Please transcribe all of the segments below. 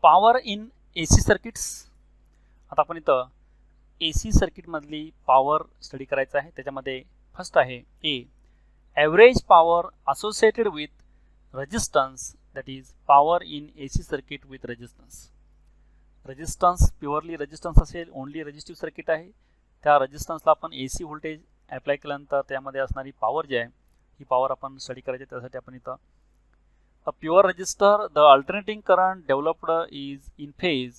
Power in AC circuits. आता आपण इथं AC सर्किटमधली पॉवर स्टडी करायचं आहे. त्याच्यामध्ये फर्स्ट आहे a average power associated with resistance, that is power in AC circuit with resistance. Resistance purely resistance असेल, only resistive circuit आहे, त्या रेजिस्टन्सला आपण AC व्होल्टेज ॲप्लाय केल्यानंतर त्यामध्ये असणारी पॉवर जी आहे ही पॉवर आपण स्टडी करायची. त्यासाठी आपण इथं a pure resistor, the alternating current developed is in phase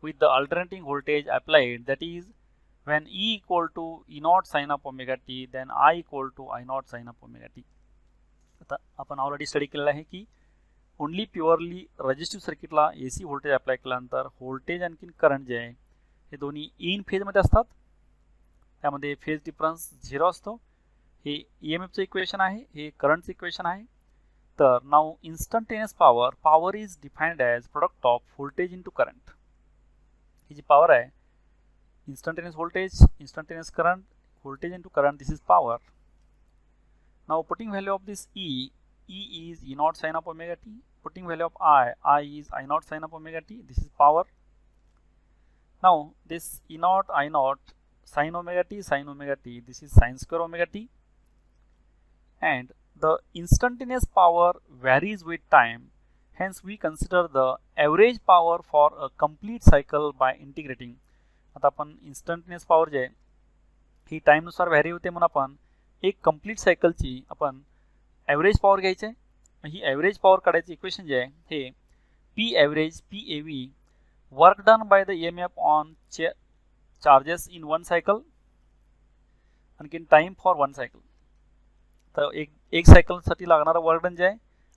with the alternating voltage applied, that is when E equal to E naught sin of omega t, then I equal to I naught sin of omega t. आता आपण already study केलेलं आहे की only purely resistive सर्किटला AC voltage apply केल्यानंतर voltage आणखीन current जे आहे हे दोन्ही इन फेजमध्ये असतात. त्यामध्ये फेज डिफरन्स 0 असतो. हे EMFचं इक्वेशन आहे, हे करंटचं इक्वेशन आहे. तर now instantaneous power is defined as product of voltage into current. ही जी पॉवर आहे, instantaneous voltage, instantaneous current, voltage into current, this is power. Now putting value of this E is E naught sin of omega t. Putting value of I is I naught sin of omega t. This is power. Now this E naught I naught sin omega t, this is sin square omega t. And the instantaneous power varies with time, hence we consider the average power for a complete cycle by integrating. आता आपण instantaneous power जे आहे ही time नुसार vary होते म्हणून आपण एक complete सायकलची आपण ॲव्हरेज पॉवर घ्यायची आहे. ही ॲव्हरेज पॉवर काढायची इक्वेशन जे आहे हे P average PAV work done by the EMF on charges in one cycle आणखीन टाइम फॉर वन सायकल. तर एक सायकलसाठी लागणारा वर्क डन जे आहे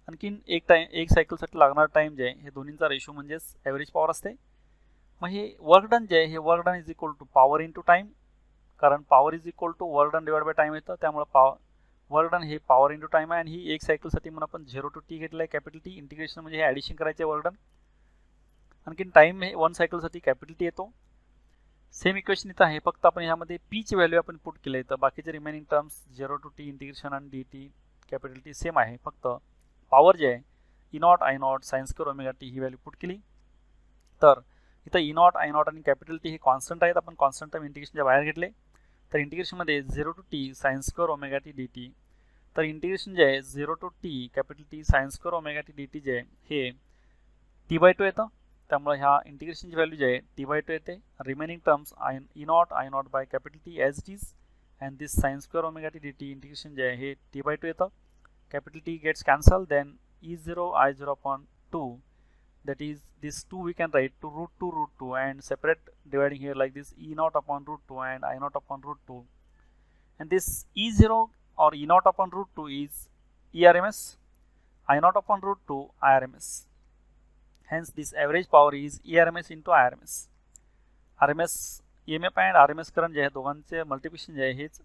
आणखीन एक सायकलसाठी लागणारा टाइम जे आहे हे दोन्हींचा रेशो म्हणजेच ॲव्हरेज पॉवर असते. मग हे वर्क डन जे आहे हे work done is equal to power into time टाईम, कारण power is equal to work done divide by time येतं. त्यामुळे वर्क डन हे पॉवर इन टू टाईम आहे आणि ही एक सायकलसाठी म्हणून आपण 0 to t घेतलं आहे कॅपिटल टी. इंटिग्रेशन म्हणजे हे ॲडिशन करायचे वर्क डन. आणखीन टाईम हे वन सायकलसाठी कॅपिटल टी येतो. सेम इक्वेशन इथं आहे, फक्त आपण ह्यामध्ये P ची व्हॅल्यू आपण पुट केले, तर बाकीचे remaining terms 0 to t integration आणि dt कॅपिटल टी सेम आहे. फक्त पॉवर जे आहे E naught I naught sin square omega t he value put केली. तर इथं E naught I naught आणि कॅपिटल टी हे कॉन्स्टंट आहेत, आपण कॉन्स्टंट टर्म इंटिग्रेशनच्या बाहेर घेतले. तर इंटिग्रेशनमध्ये 0 to t sin square omega t dt. तर इंटिग्रेशन जे आहे 0 to t capital T sin square omega t dt जे आहे हे t/2 येतं. त्यामुळे ह्या इंटिग्रेशनची व्हॅल्यू जी आहे t/2 येते. Remaining terms E naught I naught by capital T as it is and this sin square omega t dt integration जे आहे हे t/2 येतं. Capital T gets cancel, then E0 I0 upon 2, that is this 2 we can write to root 2 and separate dividing here like this E naught upon root 2 and I naught upon root 2, and this E0 or E naught upon root 2 is ERMS, I naught upon root 2 IRMS. Hence this average power is ERMS into IRMS. RMS EMF and RMS current जे आहे दोघांचे multiplication जे आहे हेच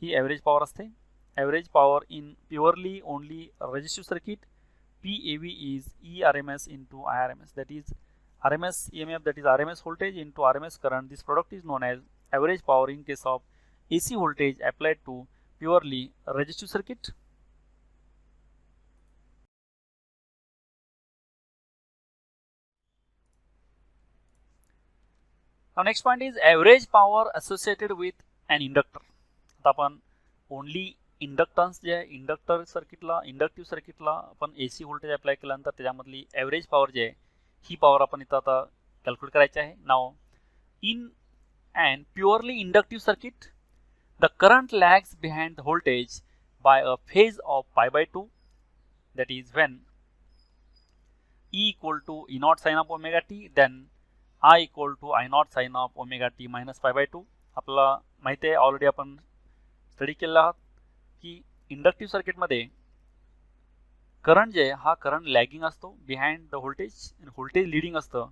ही average power असते. Average power in purely only resistive circuit PAV is ERMS into IRMS, that is RMS EMF, that is RMS voltage into RMS current. This product is known as average power in case of AC voltage applied to purely resistive circuit. Now next point is average power associated with an inductor. आता आपण only inductance जे आहे inductive सर्किटला आपण AC voltage apply केल्यानंतर त्याच्यामधली average power जी आहे ही power आपण इथं आता कॅल्क्युलेट करायची आहे. Now in and purely inductive circuit the current lags behind the voltage by a phase of π/2, that is when E equal to E naught sin of omega t, then I equal to I naught sin of omega t minus π/2. आपल्याला माहिती आहे already आपण study केलेला आहात की inductive सर्किटमध्ये current जे आहे हा करंट लॅगिंग असतो बिहाइंड द व्होल्टेज, आणि व्होल्टेज लिडिंग असतं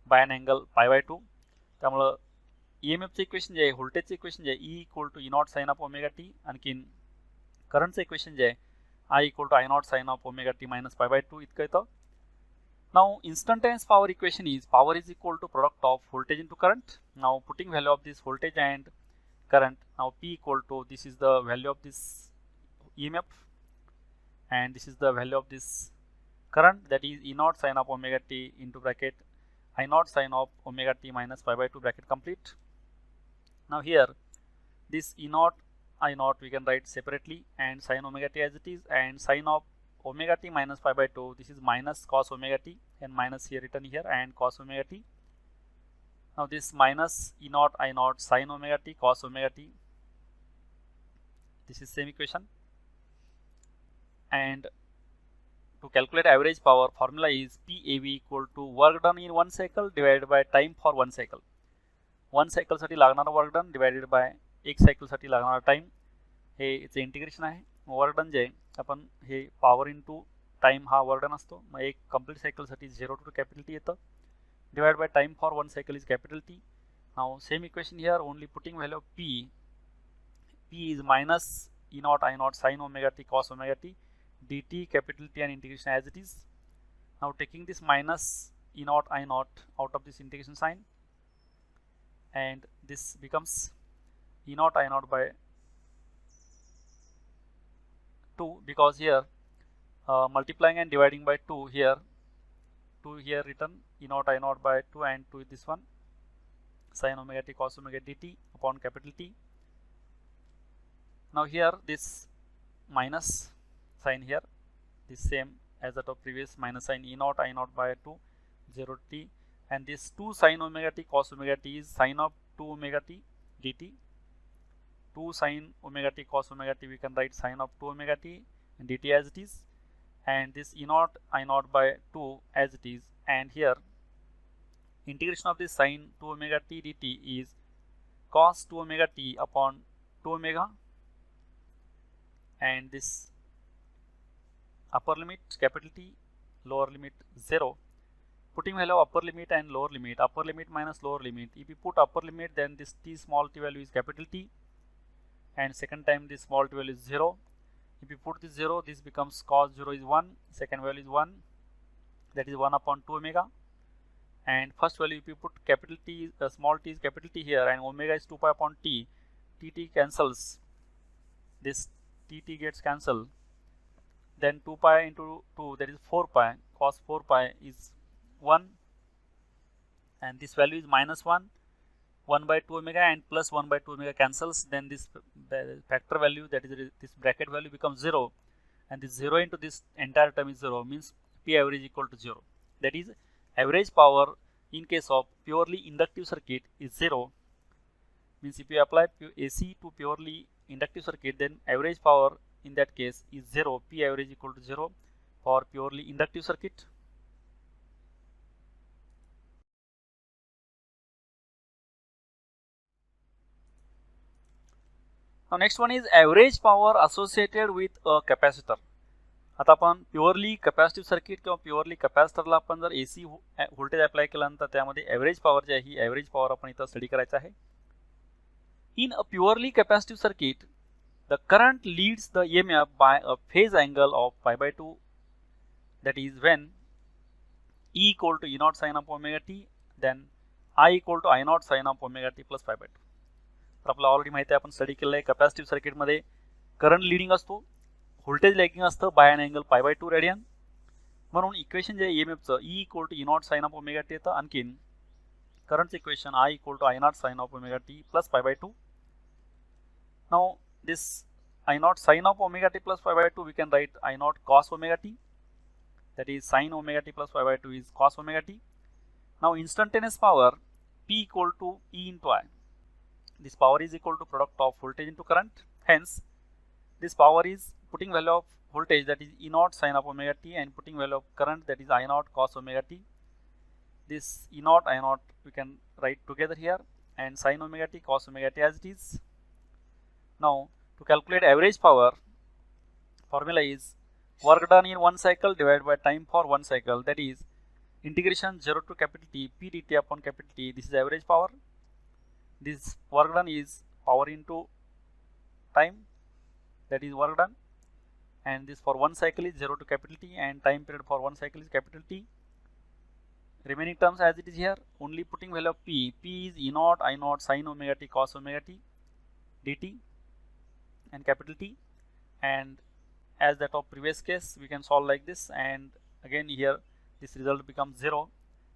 बाय अन अँगल π/2. त्यामुळं EMFचं इक्वेशन जे आहे व्होल्टेजचं इक्वेशन जे आहे E equal to E naught sin of omega t, आणखीन करंटचं इक्वेशन जे आहे I equal to I naught sin of omega t minus π/2 इतकं येतं. Now instantaneous power equation is power is equal to product of voltage into current. Now putting value of this voltage and current, now P equal to, this is the value of this EMF and this is the value of this current, that is E naught sin of omega t into bracket I naught sine of omega t minus pi by 2 bracket complete. Now here this E naught I naught we can write separately, and sine omega t as it is, and sine of omega t minus pi by 2, this is minus cos omega t, and minus here written here, and cos omega t. Now this minus E naught I naught sine omega t cos omega t, this is same equation. And to calculate average power, formula is PAV equal to work done in one cycle divided by time for one cycle. One cycle साठी लागणारा work done divided by एक cycle साठी लागणारा time, हे याचे integration आहे. Work done जे आपण हे पॉवर इंटू टाइम हा वर्क डन असतो. मग एक कंप्लीट सायकल साठी 0 टू कॅपिटल टी येतं, divide by time for one cycle is capital T. Now same equation here, only putting value of p is minus E naught I naught sin omega t cos omega t dt capital T and integration as it is. Now taking this minus E naught I naught out of this integration sign, and this becomes E naught I naught by 2, because here multiplying and dividing by 2 here, 2 here written E naught I naught by 2, and 2 is this one sin omega t cos omega dt upon capital T. Now here this minus sign here, this same as that of previous minus sign E naught I naught by 2 0 t, and this 2 sin omega t cos omega t is sin of 2 omega t dt. 2 sin omega t cos omega t we can write sin of 2 omega t and dt as it is, and this E naught I naught by 2 as it is, and here integration of this sin 2 omega t dt is cos 2 omega t upon 2 omega, and this upper limit capital T, lower limit 0. Putting value of upper limit and lower limit, upper limit minus lower limit. If you put upper limit, then this t small t value is capital T, and second time this small t value is 0. If you put this 0, this becomes cos 0 is 1, second value is 1, that is 1 upon 2 omega, and first value if you put capital T, small t is capital T here, and omega is 2 pi upon t, t cancels, this t gets cancelled, then 2 pi into 2, that is 4 pi, cos 4 pi is 1, and this value is minus 1, 1 by 2 omega and plus 1 by 2 omega cancels, then this factor value, that is this bracket value, becomes 0, and this 0 into this entire term is 0, means P average equal to 0. That is average power in case of purely inductive circuit is 0, means if you apply AC to purely inductive circuit, then average power in that case is 0, P average equal to 0 for purely inductive circuit. Now next one is average power associated with a capacitor. आता आपण purely capacitive circuit किंवा purely कॅपॅसिटरला आपण जर AC voltage apply केल्यानंतर त्यामध्ये average power जी आहे ही average power आपण इथं स्टडी करायचं आहे. In a purely capacitive circuit, the current leads the EMF by a phase angle of pi by 2, that is when E equal to E naught sin of omega t, then I equal to I naught sin of omega t plus pi by 2. तर आपल्याला already माहिती आहे, आपण study केलं आहे, capacitive सर्किटमध्ये current leading असतो, voltage lagging असतं by an angle pi by 2 radian. म्हणून इक्वेशन जे आहे EMFचं E equal to E naught sin of omega t येतं. आणखीन करंटचं equation I equal to I naught sin of omega t plus pi by 2. Now this I naught sin of omega t plus pi by 2 we can write I naught cos omega t, that is sin omega t plus pi by 2 is cos omega t. Now instantaneous power P equal to E into I. This power is equal to product of voltage into current. Hence this power is putting value of voltage, that is E naught sin of omega t, and putting value of current, that is I naught cos omega t. This E naught I naught we can write together here, and sin omega t cos omega t as it is. Now to calculate average power, formula is work done in one cycle divided by time for one cycle, that is integration 0 to capital T P dt upon capital T. This is average power. This work done is power into time, that is work done, and this for one cycle is 0 to capital T, and time period for one cycle is capital T. Remaining terms as it is here, only putting value of P. P is E naught I naught sin omega t cos omega t dt and capital T, and as that of previous case we can solve like this, and again here this result becomes 0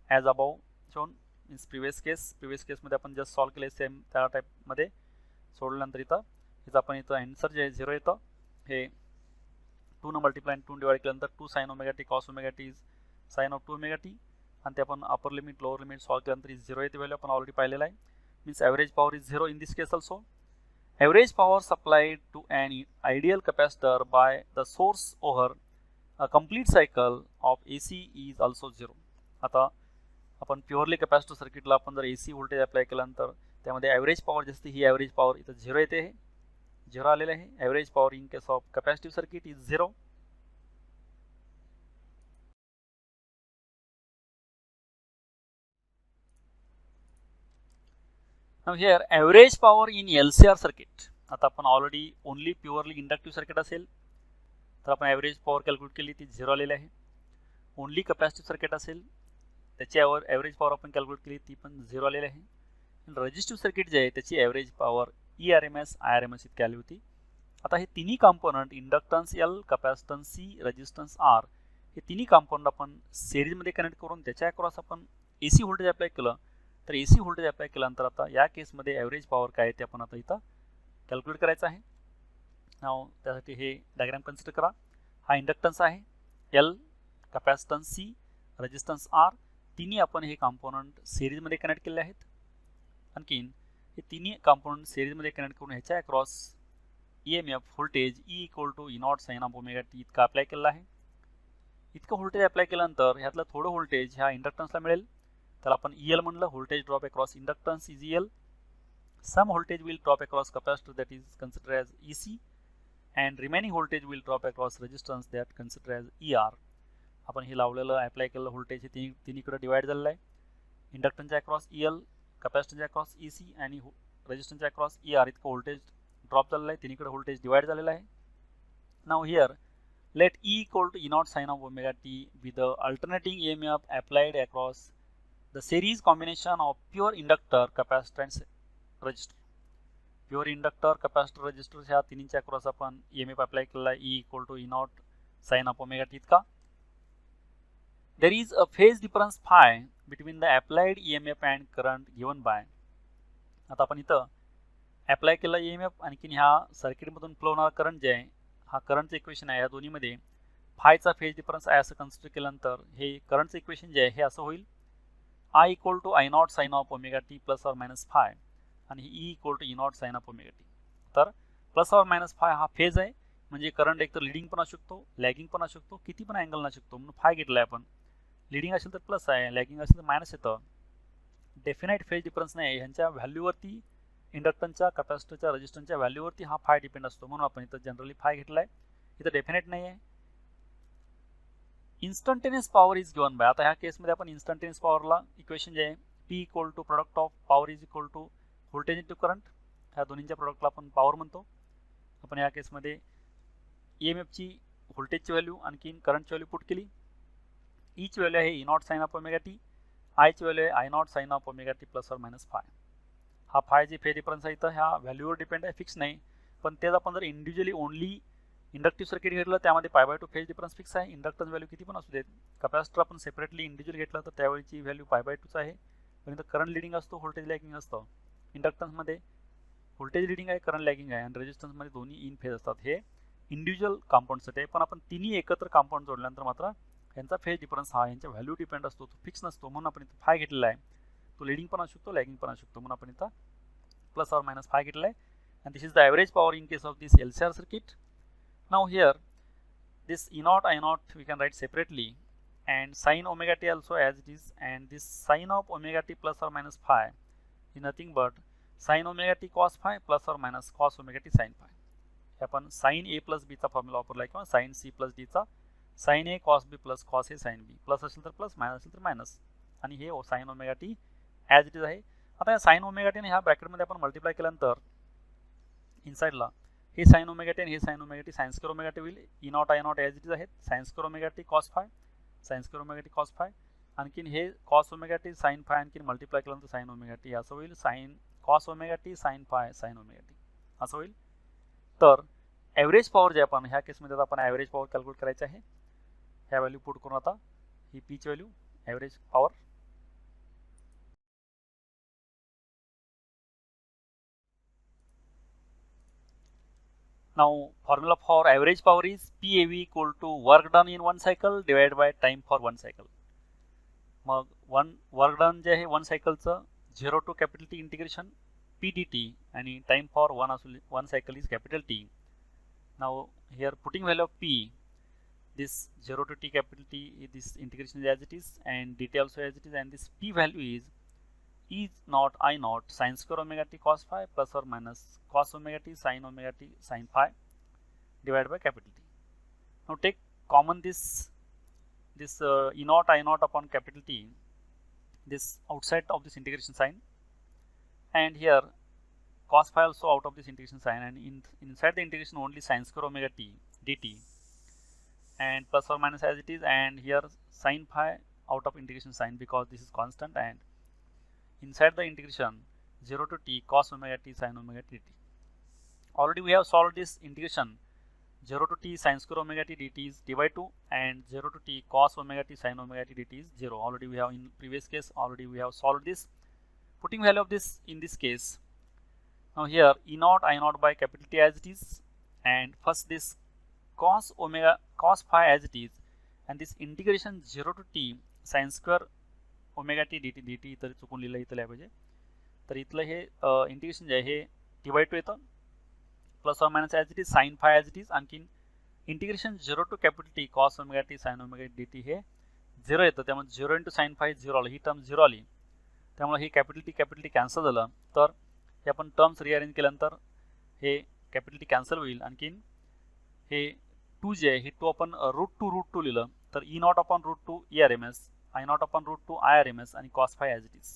as above shown means previous केसमध्ये आपण just solve केले same त्या टाईपमध्ये सोडल्यानंतर इथं आपण इथं answer जे 0 येतं हे 2 न मल्टिप्लाय 2 डिवाइड केल्यानंतर 2 sin omega T cos omega T sine of 2 omega T आणि ते आपण upper limit lower limit solve केल्यानंतर 0 येते व्हॅल्यू आपण ऑलरेडी पाहिलेलं आहे means average power is 0 in this case also. Average power supplied to an ideal capacitor by the source over a complete cycle of AC is also 0. आता आपण purely capacitor सर्किटला आपण जर AC व्होल्टेज अप्लाय केल्यानंतर त्यामध्ये average power जास्त ही average power इथं 0 येते आहे 0 आलेलं आहे. Average power in case of capacitive circuit is 0. Now here average power in LCR circuit. आता आपण already only purely inductive circuit असेल तर आपण ॲव्हरेज पॉवर कॅल्क्युलेट केली ती 0 आलेली आहे. ओनली कॅपॅसिटिव्ह सर्किट असेल त्याच्यावर ॲव्हरेज पॉवर आपण कॅल्क्युलेट केली ती पण 0 आलेली आहे. रजिस्टिव्ह सर्किट जे आहे त्याची ॲव्हरेज पॉवर ERMS IRMS इतकी आली होती. आता हे तिन्ही component inductance L, capacitance C, resistance R हे तिन्ही कॉम्पोनंट आपण सिरीजमध्ये कनेक्ट करून त्याच्या अक्रॉस आपण AC व्होल्टेज अप्लाय केलं तर AC व्होल्टेज अप्लाय केल्यानंतर आता या केसमध्ये ॲव्हरेज पॉवर काय आहे ते आपण आता इथं कॅल्क्युलेट करायचं आहे. नाव त्यासाठी हे डायग्राम कन्सिडर करा. हा इंडक्टन्स आहे L, capacitance C, resistance R तिन्ही आपण हे कॉम्पोनंट सिरीजमध्ये कनेक्ट केले आहेत. आणखीन हे तिन्ही कॉम्पोनंट सिरीजमध्ये कनेक्ट करून ह्याच्या across EMF voltage E = E0 sin of omega t इतका अप्लाय केलेला आहे. इतकं व्होल्टेज अप्लाय केल्यानंतर ह्यातलं थोडं व्होल्टेज ह्या इंडक्टन्सला मिळेल तर आपण EL म्हणलं voltage drop across inductance is EL. Some voltage will drop across capacitor that is considered as EC and remaining voltage will drop across resistance that considered as ER. आपण हे लावलेलं अप्लाय केलेलं voltage हे तिन्हीकडे divide झालेलं आहे. इंडक्टन्सच्या across EL, कॅपॅसिटरच्या across EC आणि रेजिस्टन्सच्या अक्रॉस ER इतकं व्होल्टेज ड्रॉप झालेलं आहे. तिन्हीकडे व्होल्टेज डिवाइड झालेलं आहे. Now here let E = E0 sin of omega t be the alternating EMF applied across the series combination of pure inductor, capacitor and resistor. Pure inductor, capacitor, resistor ह्या तिन्हीच्या across आपण EMF apply केलेला आहे E = E0 sin of omega t इतका. There is a phase difference phi between the applied EMF and current given by. आता आपण इथं apply केला EMF आणखीन ह्या सर्किटमधून फ्लो होणारा करंट जे आहे हा करंटचं इक्वेशन आहे. या दोन्हीमध्ये फायचा फेज डिफरन्स आहे असं कन्सिडर केल्यानंतर हे करंटचं इक्वेशन जे आहे हे असं होईल I = I0 sin of omega T plus or minus phi आणि E = E0 sin of omega T. तर प्लस ऑर मायनस phi हा फेज आहे म्हणजे करंट एकतर लिडिंग पण असू शकतो, लॅगिंग पण असू शकतो, किती पण अँगल असू शकतो. म्हणून phi घेतला आहे आपण. लिडिंग असेल तर प्लस आहे, लॅगिंग असेल तर मायनस येतं. डेफिनाइट फेज डिफरन्स नाही ह्यांच्या व्हॅल्यूवरती इंडक्टन्सच्या, कॅपॅसिटरच्या, रेजिस्टन्सच्या व्हॅल्यूवरती हा phi डिपेंड असतो. म्हणून आपण इथं जनरली phi घेतला आहे. इथं डेफिनेट नाही आहे. Instantaneous power is given by. आता ह्या केसमध्ये आपण इन्स्टंटेनियस पॉवरला इक्वेशन जे आहे P = product of power is equal to voltage into current. ह्या दोन्हींच्या प्रोडक्टला आपण पॉवर म्हणतो. आपण या केसमध्ये EMFची व्होल्टेजची व्हॅल्यू आणखीन करंटची व्हॅल्यू पुट केली. ईची व्हॅल्यू आहे E0 sin of omega T, आयची व्हॅल्यू आहे I0 sin of omega T plus or minus phi. हा phi जे फेज डिफरन्स आहे इथं ह्या व्हॅल्यूवर डिपेंड आहे, फिक्स नाही. पण तेच आपण जर इंडिव्हिज्युअली ओनली इंडक्टिव्ह सर्किट घेतलं त्यामध्ये π/2 फेज डिफरन्स फिक्स आहे. इंडक्टन्स व्हॅल्यू किती पण असू देत. कॅपॅसिटर आपण सेपरेटली इंडिव्हिज्युअल घेतलं तर त्यावेळीची व्हॅल्यू π/2च आहे. पण इथं करंट लिडिंग असतो, व्होल्टेज लॅगिंग असतं. इंडक्टन्समध्ये व्होल्टेज लिडिंग आहे, करंट लॅगिंग आहे आणि रेजिस्टन्समध्ये दोन्ही इन फेज असतात. हे इंडिव्हिज्युअल कॉम्पाऊंडसाठी आहे. पण आपण तिन्ही एकत्र कॉम्पाऊंड जोडल्यानंतर मात्र यांचा फेज डिफरन्स हा यांच्या व्हॅल्यू डिपेंड असतो, तो फिक्स नसतो. म्हणून आपण इथं phi घेतलेला आहे. तो लिडिंग पण असू शकतो, लॅगिंग पण असू शकतो. म्हणून आपण इथं प्लस ऑर मायनस phi घेतला आहे. And this is the average power in case of this LCR circuit. Now here this E0 I0 we can write separately and sin omega t also as it is, and this sin of omega t plus or minus phi is nothing but sin omega t cos phi plus or minus cos omega t sin phi. आपण sin a plus b चा formula वापरला किंवा sin c plus d चा sin a cos b plus cos a sin b. Plus असेल तर plus, minus असेल तर minus. आणि हे sin omega t as it is आहे. आता या sin omega t ने ह्या ब्रॅकेटमध्ये आपण मल्टिप्लाय केल्यानंतर इनसाइडला हे sin ओमेगा टी आणि हे sin omega T sin square omega T होईल. E0 I0 as it is आहेत. sin square omega T cos phi, sin square omega T cos phi आणखीन हे cos omega T sin phi आणखीन multiply केल्यानंतर sin omega T असं होईल. sin cos omega T sin phi sin omega T असं होईल. तर ॲव्हरेज पॉवर जे आपण ह्या केसमध्ये आता आपण ॲव्हरेज पॉवर कॅल्क्युलेट करायची आहे. ह्या व्हॅल्यू पुट करून आता ही P ची value average power Now formula for average power is PAV equal to work done in one cycle divided by time for one cycle. मग वर्क डन जे आहे one सायकलचं 0 to capital T integration PDT आणि time for one cycle is capital T. Now here putting value of P, this 0 to T capital T, this integration is as it is and dt also as it is, and this P value is E naught I naught sin square omega t cos phi plus or minus cos omega t sin phi divided by capital T. Now take common this E naught I naught upon capital T, this outside of this integration sign, and here cos phi also out of this integration sign, and inside the integration only sin square omega t dt and plus or minus as it is, and here sin phi out of integration sign because this is constant, and inside the integration 0 to t cos omega t sin omega t dt. Already we have solved this integration. 0 to t sin square omega t dt is d by 2 and 0 to t cos omega t sin omega t dt is 0. Already we have in previous case already we have solved this. Putting value of this in this case. Now here E naught I naught by capital T as it is, and first this cos phi as it is, and this integration 0 to t sin square omega t dt इतर चुकून लिहिलं इथं लिहायला पाहिजे. तर इथलं हे integration जे आहे हे t by 2 येतं प्लस और minus as it is sine phi as it is, आणखीन integration 0 to capital T cos omega t sin omega t dt हे 0 येतं, त्यामुळे 0 into sin phi 0 आलं, ही टर्म 0 आली, त्यामुळे हे capital T कॅन्सल झालं. तर हे आपण टर्म्स रिअरेंज केल्यानंतर हे capital T कॅन्सल होईल, आणखीन हे 2 जे आहे हे 2 आपण √2 लिहिलं, तर E naught upon √2 ERMS, I naught upon √2 IRMS आणि cos phi as it is.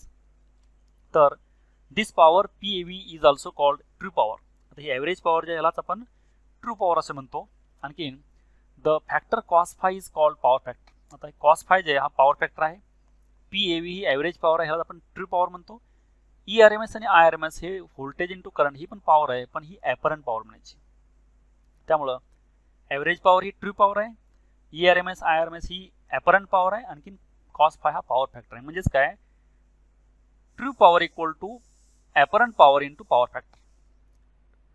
तर this power PAV is also called true power. आता ही ॲव्हरेज पॉवर जे ह्यालाच आपण ट्रू पॉवर असे म्हणतो. आणखीन the factor cos phi is called power factor. आता कॉस फाय जे हा पॉवर फॅक्टर आहे, PAV ही ॲव्हरेज पॉवर आहे, ह्याला आपण ट्रू पॉवर म्हणतो. ERMS आणि IRMS हे व्होल्टेज इंटू करंट ही पण पॉवर आहे, पण ही ॲपरंट पॉवर म्हणायची. त्यामुळं ॲव्हरेज पॉवर ही ट्रू पॉवर आहे, ERMS IRMS ही ॲपरंट पॉवर आहे, आणखीन कॉस फाय हा पॉवर फॅक्टर आहे. म्हणजेच काय, true power equal to apparent power into power factor.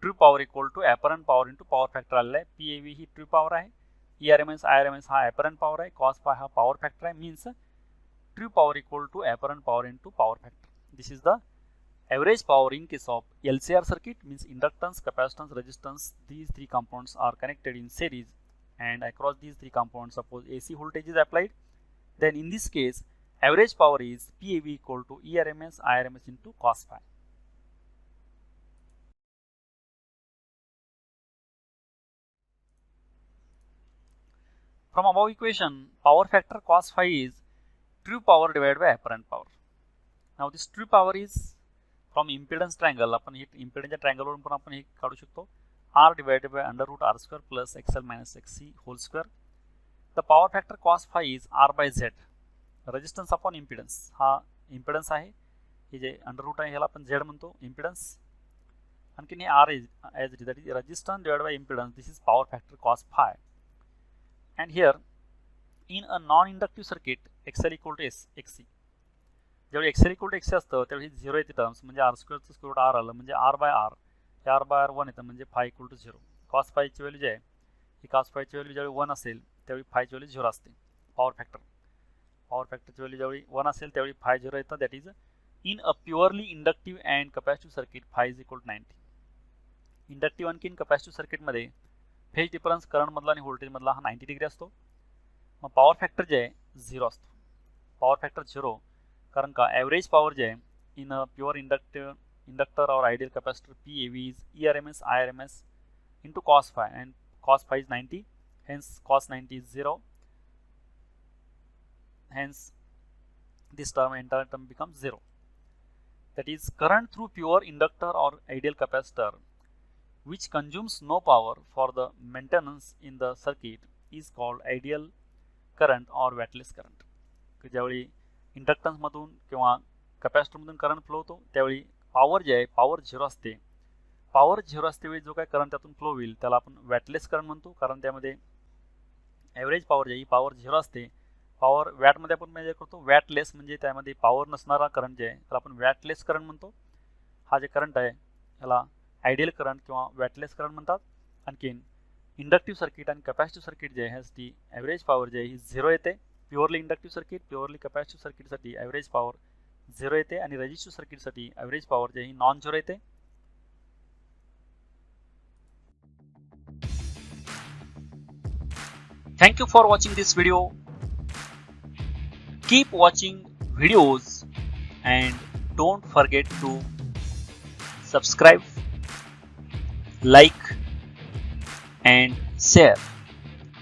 True power equal to apparent power into power factor आलेला आहे. PAV ही ट्रू पॉवर आहे, ERMS IRMS हा ॲपरंट पॉवर आहे, कॉस फाय हा पॉवर फॅक्टर आहे. Means true power equal to apparent power into power factor. This is the average power in case of LCR circuit, means inductance, capacitance, resistance. These three components are connected in series, and across these three components suppose AC voltage is applied, then in this case average power is PAV equal to ERMS IRMS into cos phi. From above equation, power factor cos phi is true power divided by apparent power. Now this true power is from impedance triangle. आपण हे इम्पिडन्सच्या ट्रायंगलवरून पण आपण हे काढू शकतो, R divided by √R² plus XL minus XC whole square. The power factor cos phi is R by Z. Resistance upon impedance, हा impedance आहे, हे जे √ आहे ह्याला आपण Z म्हणतो इम्पिडन्स, आणखीन हे R is as it is, that is resistance divided by impedance. This is power factor cos phi. And here in a non inductive circuit XL equal to XC. ज्यावेळी XL इक्वल टू XC असतं त्यावेळी 0 येते terms, म्हणजे R² चं square route R आलं, म्हणजे R by R, हे R by R 1 येतं, म्हणजे फाय इक्वल टू 0. कॉस फायची व्हॅल्यू जी आहे ही कॉस फायची व्हॅल्यू ज्यावेळी 1 असेल त्यावेळी फायची व्हॅल्यू 0 असते. पॉवर फॅक्टरची व्हॅल्यू ज्यावेळी 1 असेल त्यावेळी फाय 0 येतं. That is in a purely inductive and capacitive circuit phi is equal to 90. Inductive आणखीन कपॅसिटिव्ह सर्किटमध्ये फेज डिफरन्स करंटमधला आणि व्होल्टेजमधला हा 90 डिग्री असतो. मग पॉवर फॅक्टर जे आहे 0 असतो. पॉवर फॅक्टर 0 कारण का ॲव्हरेज पॉवर जे आहे इन अ प्युअर इंडक्टर और ideal capacitor PAV is ERMS IRMS into cos phi, and cos phi is 90, hence cos 90 is 0, hence this term, entire term becomes 0. That is current through pure inductor or ideal capacitor which consumes no power for the maintenance in the circuit is called ideal current or wattless current. ज्यावेळी इंडक्टन्समधून किंवा कॅपॅसिटरमधून current flow होतो त्यावेळी power जे आहे power 0 असते. Power 0 असतेवेळी जो काय current त्यातून फ्लो होईल त्याला आपण वॅटलेस करंट म्हणतो, कारण त्यामध्ये ॲव्हरेज पॉवर जे आहे ही पॉवर 0 असते. पॉवर वॅटमध्ये आपण मेजर करतो, वॅटलेस म्हणजे त्यामध्ये पॉवर नसणारा करंट जे आहे त्याला आपण वॅटलेस करंट म्हणतो. हा जे करंट आहे ह्याला आयडियल करंट किंवा वॅटलेस करंट म्हणतात. आणखीन इंडक्टिव्ह सर्किट आणि कॅपॅसिटिव्ह सर्किट जे आहे ह्यासाठी ॲव्हरेज पॉवर जे आहे ही 0 येते. Purely inductive circuit, purely capacitive सर्किटसाठी ॲव्हरेज पॉवर 0 येते आणि रेजिस्टिव्ह सर्किटसाठी ॲव्हरेज पॉवर जे आहे ही नॉन 0 येते. Thank you for watching this video. Keep watching videos and don't forget to subscribe, like and share.